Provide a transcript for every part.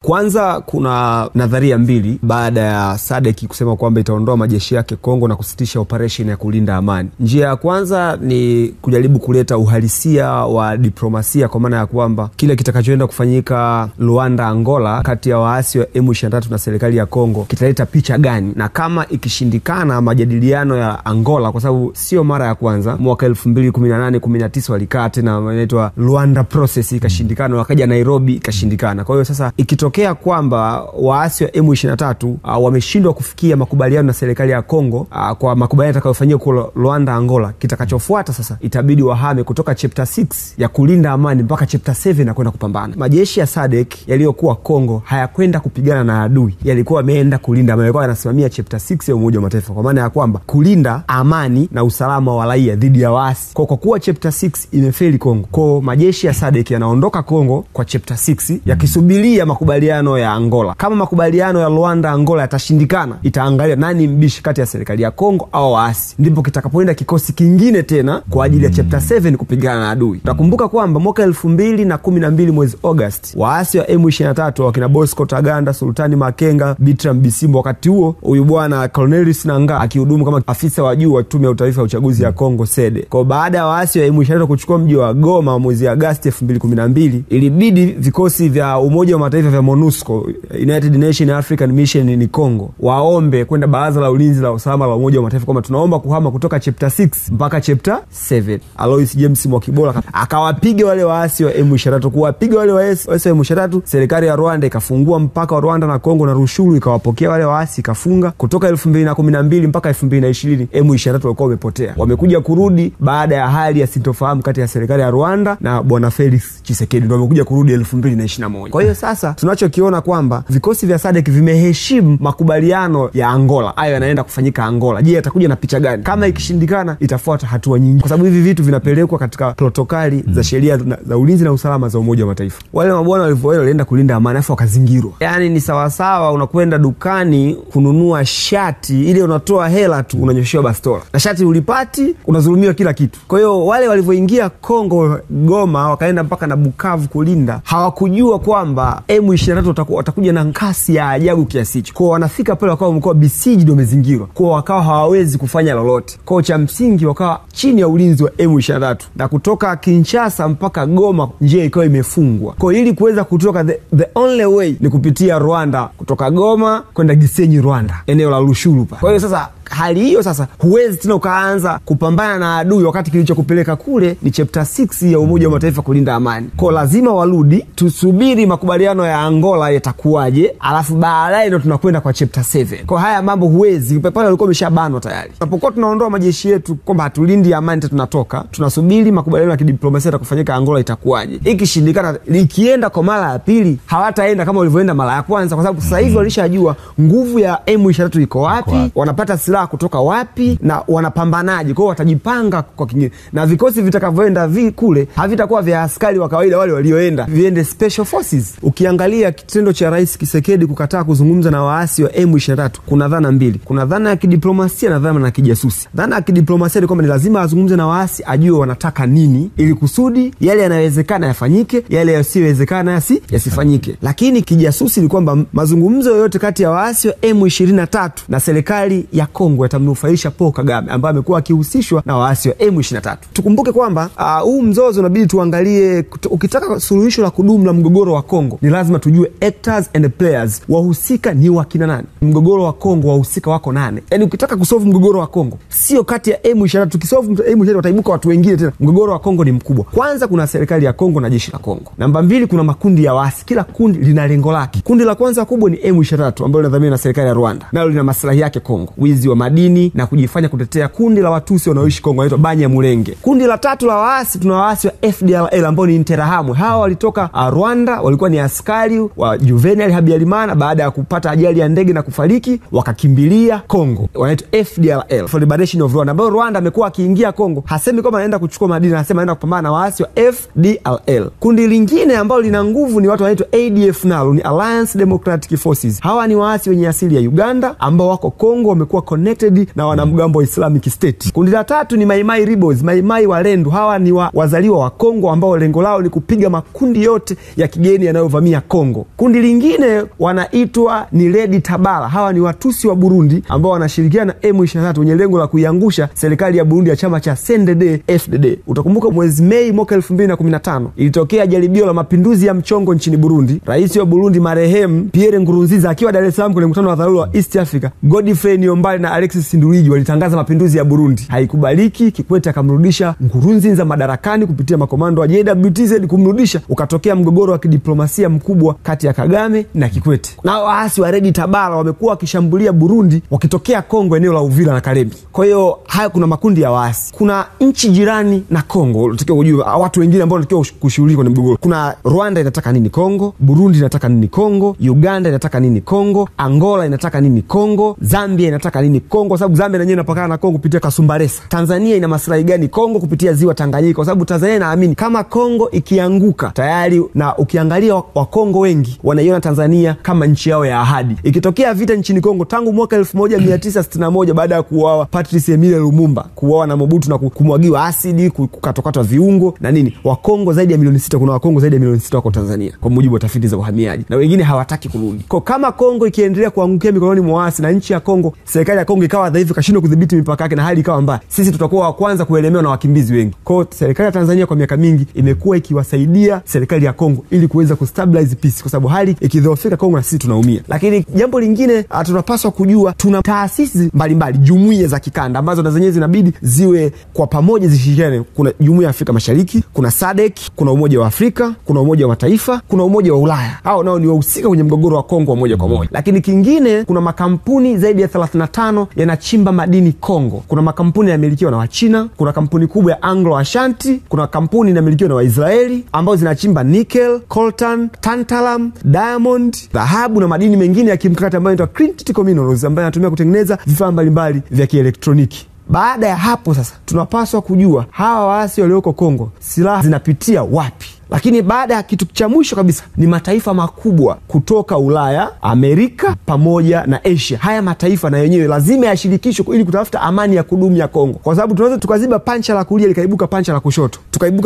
Kwanza kuna nadharia mbili baada ya SADC kusema kwamba itaondoa majeshi yake Kongo na kusitisha operation ya kulinda amani. Njia ya kwanza ni kujaribu kuleta uhalisia wa diplomasia, kwa maana ya kwamba kile kitakachoenda kufanyika Luanda, Angola kati ya waasi wa M23 na serikali ya Kongo kitaleta picha gani, na kama ikishindikana majadiliano ya Angola, kwa sababu sio mara ya kwanza, mwaka 2018-19 walikaa tena inaitwa Luanda process ikashindikana, wakaja Nairobi ikashindikana. Kwa hiyo sasa ikitokea kwamba waasi wa M23 wameshindwa kufikia makubaliano na serikali ya Kongo kwa makubaliano yatakayofanyika kwa Luanda, Angola, kitakachofuata sasa itabidi wahame kutoka chapter 6 ya kulinda amani mpaka chapter 7 na kwenda kupambana. Majeshi ya SADC yaliyokuwa Kongo hayakwenda kupigana na adui, yalikuwa yameenda kulinda amani, yalikuwa yanasimamia chapter 6 ya Umoja wa Mataifa, kwa maana ya kwamba kulinda amani na usalama wa raia dhidi ya waasi. Kwa kuwa chapter 6 imefeli Kongo, kwa majeshi ya SADC yanaondoka Kongo kwa chapter 6 yakisubiria makubaliano ya Angola. Kama makubaliano ya Luanda, Angola yatashindikana, itaangalia nani mbishi kati ya serikali ya Kongo au waasi, ndipo kitakapoenda kikosi kingine tena kwa ajili ya chapter 7 kupigana na adui. Utakumbuka kwamba mwaka 2012 mwezi August, waasi wa M23 wakina Bosco Taganda, Sultani Makenga, Bertrand Bisimbo, wakati huo huyu bwana Cornelis Nangaa akihudumu kama afisa wa juu wa tume ya utaifa ya uchaguzi ya Kongo SEDE. Kwa baada ya waasi wa M23 kuchukua mji wa Goma mwezi Agosti 2012, ilibidi vikosi vya Umoja wa Mataifa vya MONUSCO, United Nations African Mission in Congo, waombe kwenda Baraza la Ulinzi la Usalama la Umoja wa Mataifa kwamba tunaomba kuhama kutoka chapter 6 mpaka chapter 7. Alois James Mwakibola akawapiga wale waasi wa M23. Kuwapiga wale waasi wa M23, serikali ya Rwanda ikafungua mpaka wa Rwanda na Kongo na Rushuru, ikawapokea wale waasi, ikafunga. Kutoka 2012 mpaka 2020 M23 walikuwa wamepotea. Wamekuja kurudi baada ya hali ya sintofahamu kati ya serikali ya Rwanda na bwana Felix Tshisekedi, ndio wamekuja kurudi 2021. Kwa hiyo sasa tunachokiona kwamba vikosi vya SADC vimeheshimu makubaliano ya Angola. Hayo yanaenda kufanyika Angola. Je, atakuja na picha gani? Kama ikishindikana itafuata hatua nyingi, kwa sababu hivi vitu vinapelekwa katika protokali za sheria za ulinzi na usalama za Umoja wa Mataifa. Wale mabwana walienda kulinda amani afu wakazingirwa. Yaani ni sawasawa unakwenda dukani kununua shati, ile unatoa hela tu unanyoshewa bastola, na shati ulipati unazulumiwa kila kitu. Kwa hiyo wale walivyoingia Kongo Goma wakaenda mpaka na Bukavu kulinda, hawakujua kwamba M23 watakuja na kasi ya ajabu kiasi hicho. Kwa wanafika pale wakawa mkoa besieged, ndio wamezingirwa. Kwa wakawa hawawezi kufanya lolote. Kwa cha msingi wakawa chini ya ulinzi wa M23, na kutoka Kinshasa mpaka Goma njia ikawa imefungwa. Kwa ili kuweza kutoka the only way ni kupitia Rwanda, kutoka Goma kwenda Gisenyi Rwanda, eneo la Rushuru pa. Kwa hiyo sasa hali hiyo sasa huwezi tena ukaanza kupambana na adui wakati kilichokupeleka kule ni chapter 6 ya Umoja wa Mataifa kulinda amani. Kwa lazima warudi, tusubiri makubaliano ya Angola yatakuwaje, alafu baadaye ndio tunakwenda kwa chapter 7. Kwa haya mambo huwezi, pale walikuwa wameshabanwa tayari. Tunapokuwa tunaondoa majeshi yetu kwamba hatulindi amani, tunatoka, tunasubiri makubaliano ya kidiplomasia yatakufanyika Angola itakuwaje. Ikishindikana, ikienda kwa mara ya pili hawataenda kama walivyoenda mara ya kwanza, kwa sababu sasa hivi walishajua nguvu ya M23 iko wapi, wanapata silaha kutoka wapi na wanapambanaje. Kwa hiyo watajipanga kwa kingine, na vikosi vitakavyoenda kule havitakuwa vya askari wa kawaida wale walioenda, viende special forces. Ukiangalia kitendo cha Rais Tshisekedi kukataa kuzungumza na waasi wa M23, kuna dhana mbili. Kuna dhana ya kidiplomasia na dhana ya kijasusi. Dhana ya kidiplomasia ni kwamba ni lazima azungumze na waasi, ajue wanataka nini, ili kusudi yale yanayowezekana yafanyike, yale yasiyowezekana yasifanyike. Lakini kijasusi ni kwamba mazungumzo yoyote kati ya waasi wa M23 na serikali ya Kongo yatamnufaisha Paul Kagame, ambaye amekuwa akihusishwa na waasi wa M23. Tukumbuke kwamba huu mzozo unabidi tuangalie, ukitaka suluhisho la kudumu la mgogoro wa Kongo ni lazima tujue actors and players, wahusika ni wakina nani. Mgogoro wa Kongo wahusika wako nane. Yaani ukitaka kusolve mgogoro wa Kongo sio kati ya M23, tukisolve M23 wataibuka watu wengine tena. Mgogoro wa Kongo ni mkubwa. Kwanza kuna serikali ya Kongo na jeshi la Kongo. Namba 2 kuna makundi ya waasi, kila kundi lina lengo lake. Kundi la kwanza kubwa ni M23 ambalo linadhaminiwa na serikali ya Rwanda, nalo lina maslahi yake Kongo, wizi wa madini na kujifanya kutetea kundi la Watusi wanaoishi Kongo wanaitwa Banyamulenge. Kundi la tatu la waasi, tuna waasi wa FDLR ambao ni Interahamwe. Hawa walitoka Rwanda, walikuwa ni askari wa Juvenal Habyarimana, baada ya kupata ajali ya ndege na kufariki wakakimbilia Kongo, wanaitwa FDLR, for Liberation of Rwanda, ambao Rwanda amekuwa akiingia Kongo hasemi kama anaenda kuchukua madini, anasema anaenda kupambana na waasi wa FDLR. Kundi lingine ambao lina nguvu ni watu wanaitwa ADF, nalo ni Alliance Democratic Forces. Hawa ni waasi wenye asili ya Uganda ambao wako Kongo, wamekuwa connected na wanamgambo wa Islamic State. Kundi la tatu ni Mai Mai Rebels, Mai Mai Walendu. Hawa ni wazaliwa wa Kongo ambao lengo lao ni kupiga makundi yote ya kigeni yanayovamia Kongo. Kundi lingine wanaitwa ni Red Tabara. Hawa ni Watusi wa Burundi ambao wanashirikiana na M23 wenye lengo la kuiangusha serikali ya Burundi ya chama cha CNDD-FDD. Utakumbuka mwezi Mei mwaka 2015 ilitokea jaribio la mapinduzi ya mchongo nchini Burundi. Rais wa Burundi marehemu Pierre Nkurunziza akiwa Dar es Salaam kwenye mkutano wa dharura wa East Africa, Godfrey Niyombare na Alexis Nduhije walitangaza mapinduzi ya Burundi. Haikubaliki, Kikwete akamrudisha Nkurunziza madarakani kupitia makomando wa JWTZ. Kumrudisha ukatokea mgogoro wa kidiplomasia mkubwa kati ya Kagame na Kikwete. Na waasi wa Red Tabara wamekuwa wakishambulia Burundi wakitokea Kongo, eneo la Uvira na Kalemie. Kwa hiyo haya kuna makundi ya waasi. Kuna nchi jirani na Kongo, unatakiwa ujue watu wengine ambao wanatakiwa kushughulika na mgogoro. Kuna Rwanda inataka nini Kongo, Burundi inataka nini Kongo, Uganda inataka nini Kongo, Angola inataka nini Kongo, Zambia inataka nini Kongo, kwa sababu Zambia yenyewe inapakana na Kongo kupitia Kasumbalesa. Tanzania ina maslahi gani Kongo kupitia ziwa Tanganyika, kwa sababu Tanzania inaamini kama Kongo ikianguka tayari, na ukiangalia wa Kongo wengi wanaiona Tanzania kama nchi yao ya ahadi. Ikitokea vita nchini Kongo tangu mwaka 1961 baada ya kuuawa Patrice Emery Lumumba, kuuawa na Mobutu na kumwagiwa asidi, kukatokatwa viungo na nini, wa Kongo zaidi ya milioni 6, kuna wa Kongo zaidi ya milioni 6 wako Tanzania kwa mujibu wa tafiti za uhamiaji, na wengine hawataki kurudi. Kwa kama Kongo ikiendelea kuangukia mikononi mwa waasi na nchi ya Kongo, serikali ya Kongo ikawa dhaifu, kashindwa kudhibiti mipaka yake na hali ikawa mbaya, sisi tutakuwa wa kwanza kuelemewa na wakimbizi wengi. Kwa serikali ya Tanzania kwa miaka mingi imekuwa ikiwasaidia serikali ya Kongo ili kuweza kustabilize peace, kwa sababu hali ikidhoofika Kongo na sisi tunaumia. Lakini jambo lingine tunapaswa kujua, tuna taasisi mbalimbali, jumuiya za kikanda ambazo na zenyewe zinabidi ziwe kwa pamoja zishirikiane. Kuna Jumuiya ya Afrika Mashariki, kuna SADC, kuna Umoja wa Afrika, kuna Umoja wa Mataifa, kuna Umoja wa Ulaya. Hao nao ni wahusika kwenye mgogoro wa Kongo moja kwa moja. Lakini kingine, kuna makampuni zaidi ya 35 yanachimba madini Kongo. Kuna makampuni yanamilikiwa na Wachina, kuna kampuni kubwa ya Anglo Ashanti, kuna kampuni inamilikiwa na Waisraeli ambao zinachimba nickel, coltan, tantalum, diamond, dhahabu na madini mengine ya kimkakati ambayo inaitwa critical minerals ambayo yanatumika kutengeneza vifaa mbalimbali vya kielektroniki. Baada ya hapo sasa tunapaswa kujua hawa waasi walioko Kongo silaha zinapitia wapi. Lakini baada ya kitu cha mwisho kabisa ni mataifa makubwa kutoka Ulaya, Amerika pamoja na Asia. Haya mataifa na yenyewe lazima yashirikishwe ili kutafuta amani ya kudumu ya Kongo, kwa sababu tunaweza tukaziba pancha la kulia likaibuka pancha la kushoto,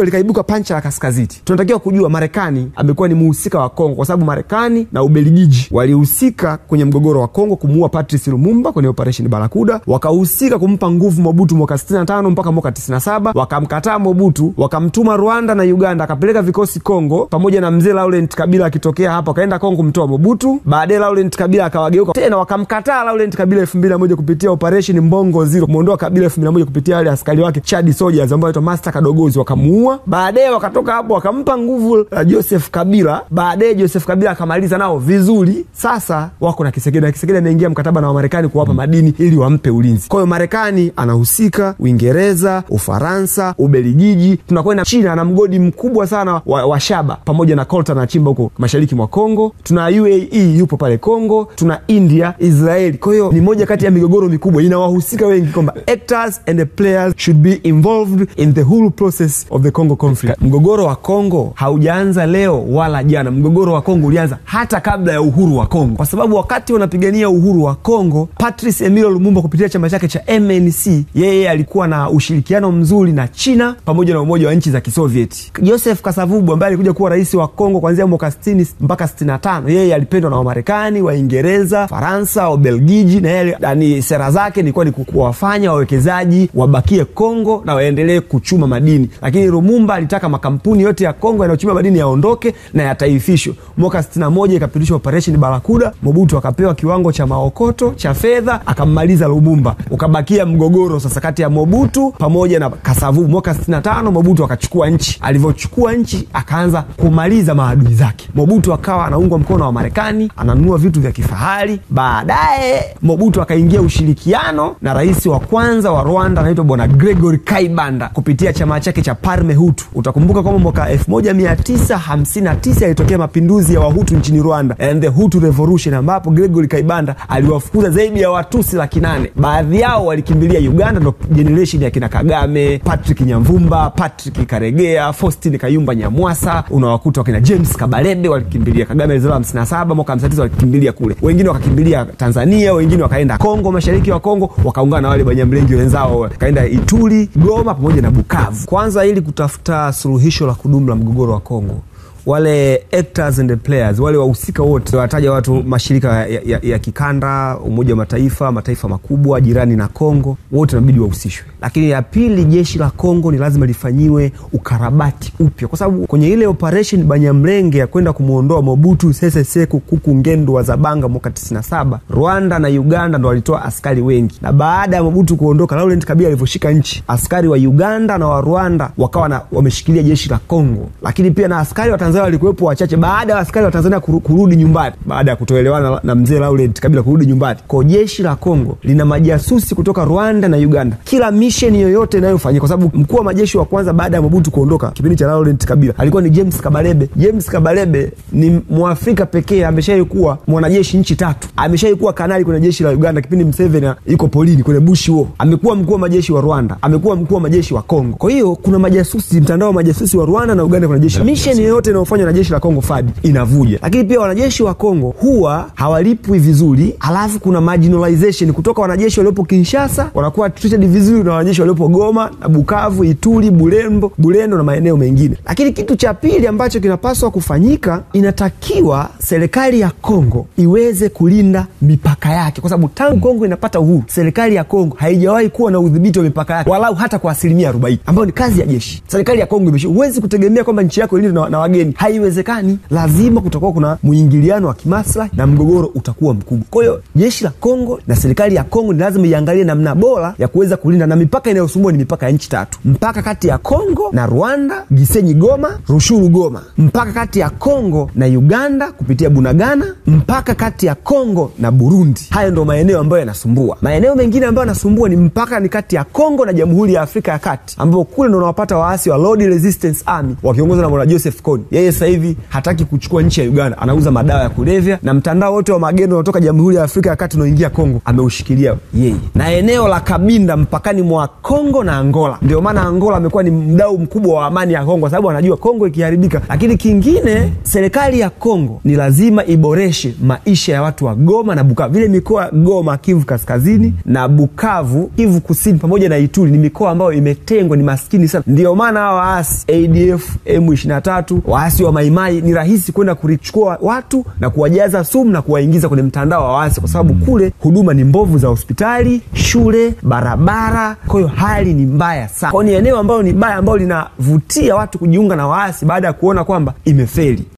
likaibuka pancha la kaskazini. Tunatakiwa kujua Marekani amekuwa ni muhusika wa Kongo, kwa sababu Marekani na Ubelgiji walihusika kwenye mgogoro wa Kongo kumuua Patrice Lumumba kwenye Operation Barakuda, wakahusika kumpa nguvu Mobutu mwaka 65 mpaka mwaka 97, wakamkataa Mobutu, wakamtuma Rwanda na Uganda, akapeleka vikosi Kongo pamoja na mzee Laurent Kabila akitokea hapa kaenda Kongo kumtoa Mobutu. Baadaye Laurent Kabila akawageuka tena, wakamkataa Laurent Kabila 2001 kupitia Operation Mbongo Zero, muondoa Kabila 2001 kupitia wale askari wake Chad Soldiers ambao wanaitwa Master Kadogozi, wakamuua. Baadaye wakatoka hapo wakampa nguvu Joseph Kabila. Baadaye Joseph Kabila akamaliza nao vizuri. Sasa wako na Kisekedi, na Kisekedi ameingia mkataba na Marekani kuwapa madini ili wampe ulinzi. Kwa hiyo Marekani anahusika, Uingereza, Ufaransa, Ubelgiji, tunakwenda China na mgodi mkubwa sana wa shaba pamoja na coltan na chimba huko mashariki mwa Kongo. Tuna UAE yupo pale Kongo, tuna India, Israeli. Kwa hiyo ni moja kati ya migogoro mikubwa inawahusika wengi, kwamba actors and the players should be involved in the whole process of the Congo conflict. Mgogoro wa Kongo haujaanza leo wala jana. Mgogoro wa Kongo ulianza hata kabla ya uhuru wa Kongo, kwa sababu wakati wanapigania uhuru wa Kongo, Patrice Emery Lumumba kupitia chama chake cha MNC, yeye alikuwa na ushirikiano mzuri na China pamoja na umoja wa nchi za Kisovieti. Joseph Kasavubu ambaye alikuja kuwa rais wa Kongo kuanzia mwaka 60 mpaka 65, yeye alipendwa na Wamarekani, Waingereza, Faransa, Ubelgiji, na yeye yani sera zake ilikuwa ni kuwafanya wawekezaji wabakie Kongo na waendelee kuchuma madini. Lakini Lumumba alitaka makampuni yote ya Kongo yanayochuma madini yaondoke na yataifishwe. Mwaka 61 ikapitishwa Operation Barakuda, Mobutu akapewa kiwango cha maokoto cha fedha, akammaliza Lumumba. Ukabakia mgogoro sasa kati ya Mobutu pamoja na Kasavubu. Mwaka 65 Mobutu akachukua nchi. Alivyochukua nchi akaanza kumaliza maadui zake. Mobutu akawa anaungwa mkono wa Marekani, ananunua vitu vya kifahari. Baadaye Mobutu akaingia ushirikiano na rais wa kwanza wa Rwanda anaitwa Bwana Gregory Kayibanda kupitia chama chake cha Parme Hutu. Utakumbuka kama mwaka 1959 yalitokea mapinduzi ya Wahutu nchini Rwanda, and the Hutu Revolution, ambapo Gregory Kayibanda aliwafukuza zaidi ya Watusi 800,000. Baadhi yao walikimbilia Uganda, ndo generation ya kina Kagame, Patrick Nyamvumba, Patrick Karegeya, Faustin Kayumba Nyamwasa wakina Mwasa, unawakuta wakina James Kabarebe walikimbilia Kagame alizaliwa 57 mwaka 59 walikimbilia kule. Wengine wakakimbilia Tanzania, wengine wakaenda Kongo, mashariki wa Kongo, wakaungana na wale Banyamulenge wenzao kaenda Ituri, Goma pamoja na Bukavu. Kwanza ili kutafuta suluhisho la kudumu la mgogoro wa Kongo, wale actors and the players, wale wahusika wote, wataja watu mashirika ya kikanda, Umoja wa Mataifa, mataifa makubwa jirani na Kongo, wote inabidi wahusishwe. Lakini ya pili, jeshi la Kongo ni lazima lifanyiwe ukarabati upya, kwa sababu kwenye ile operation Banyamulenge ya kwenda kumuondoa Mobutu Sese Seko Kuku Ngbendu wa Zabanga mwaka 97, Rwanda na Uganda ndo walitoa askari wengi, na baada ya Mobutu kuondoka, Laurent Kabila alivyoshika nchi, askari wa Uganda na wa Rwanda wakawa wameshikilia jeshi la Kongo. Lakini pia na askari wa Tanzania walikuwepo wachache baada ya askari wa Tanzania kurudi nyumbani, baada ya kutoelewana na mzee Laurent Kabila kurudi nyumbani. Kwa jeshi la Kongo lina majasusi kutoka Rwanda na Uganda. Kila mission yoyote inayofanyika, kwa sababu mkuu wa majeshi wa kwanza baada ya Mobutu kuondoka kipindi cha Laurent Kabila alikuwa ni James Kabarebe. James Kabarebe ni Mwafrika pekee ameshaikuwa mwanajeshi nchi 3. Ameshaikuwa kanali kwenye jeshi la Uganda kipindi Museveni yuko polini kwenye Bush War. Amekuwa mkuu wa majeshi wa Rwanda, amekuwa mkuu wa majeshi wa Kongo. Kwa hiyo kuna majasusi, mtandao wa majasusi wa Rwanda na Uganda kwenye jeshi. Mission yoyote inayofanywa na jeshi la Kongo FARD inavuja. Lakini pia wanajeshi wa Kongo huwa hawalipwi vizuri, halafu kuna marginalization kutoka wanajeshi waliopo Kinshasa wanakuwa treated vizuri na wanajeshi waliopo Goma na Bukavu, Ituri, Bulendo na maeneo mengine. Lakini kitu cha pili ambacho kinapaswa kufanyika, inatakiwa serikali ya Kongo iweze kulinda mipaka yake, kwa sababu tangu Kongo inapata uhuru, serikali ya Kongo haijawahi kuwa na udhibiti wa mipaka yake walau hata kwa 40%, ambayo ni kazi ya jeshi. Serikali ya Kongo huwezi kutegemea kwamba nchi yako ilindwe na wageni, haiwezekani. Lazima kutakuwa kuna muingiliano wa kimaslahi na mgogoro utakuwa mkubwa. Kwa hiyo jeshi la Kongo na serikali ya Kongo ni lazima iangalie namna bora ya kuweza kulinda, na mipaka inayosumbua ni mipaka ya nchi 3. Mpaka kati ya Kongo na Rwanda, Gisenyi Goma, Rushuru Goma. Mpaka kati ya Kongo na Uganda kupitia Bunagana. Mpaka kati ya Kongo na Burundi. Hayo ndio maeneo ambayo yanasumbua. Maeneo mengine ambayo yanasumbua ni mpaka ni kati ya Kongo na Jamhuri ya Afrika ya Kati, ambapo kule ndio unawapata waasi wa Lord Resistance Army wakiongozwa na Bwana Joseph Kony. Yeye sasa hivi hataki kuchukua nchi ya Uganda, anauza madawa ya kulevya, na mtandao wote wa magendo kutoka Jamhuri ya Afrika ya Kati unaoingia Kongo ameushikilia yeye. Na eneo la Kabinda mpakani mwa Kongo na Angola, ndio maana Angola amekuwa ni mdau mkubwa wa amani ya Kongo, sababu anajua Kongo ikiharibika. Lakini kingine, serikali ya Kongo ni lazima iboreshe maisha ya watu wa Goma na Bukavu. Vile mikoa Goma, Kivu Kaskazini, na Bukavu, Kivu Kusini pamoja na Ituri ni mikoa ambayo imetengwa, ni maskini sana. Ndio maana hawa waasi ADF, M23, waasi wa Maimai ni rahisi kwenda kuchukua watu na kuwajaza sumu na kuwaingiza kwenye mtandao wa waasi, kwa sababu kule huduma ni mbovu za hospitali, shule, barabara. Kwa hiyo hali ni mbaya sana. Kwa ni eneo ambalo ni baya, ambalo linavutia watu kujiunga na waasi baada ya kuona kwamba imefeli.